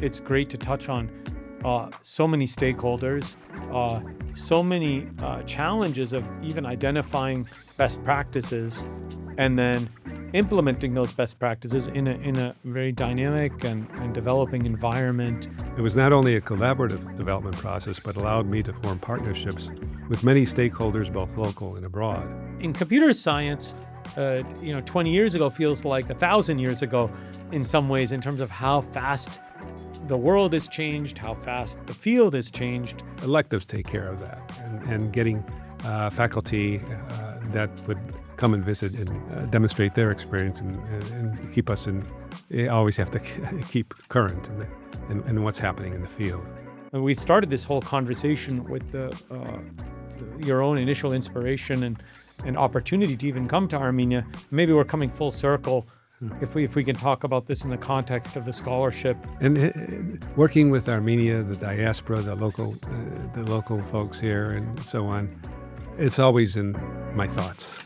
it's great to touch on so many stakeholders, so many challenges of even identifying best practices and then implementing those best practices in a very dynamic and developing environment. It was not only a collaborative development process, but allowed me to form partnerships with many stakeholders, both local and abroad. In computer science, 20 years ago feels like 1,000 years ago in some ways, in terms of how fast the world has changed, how fast the field has changed. Electives take care of that, and getting faculty that would come and visit and demonstrate their experience and keep us in. You always have to keep current in what's happening in the field. And we started this whole conversation with your own initial inspiration and opportunity to even come to Armenia. Maybe we're coming full circle if we can talk about this in the context of the scholarship. And working with Armenia, the diaspora, the local folks here, and so on, it's always in my thoughts.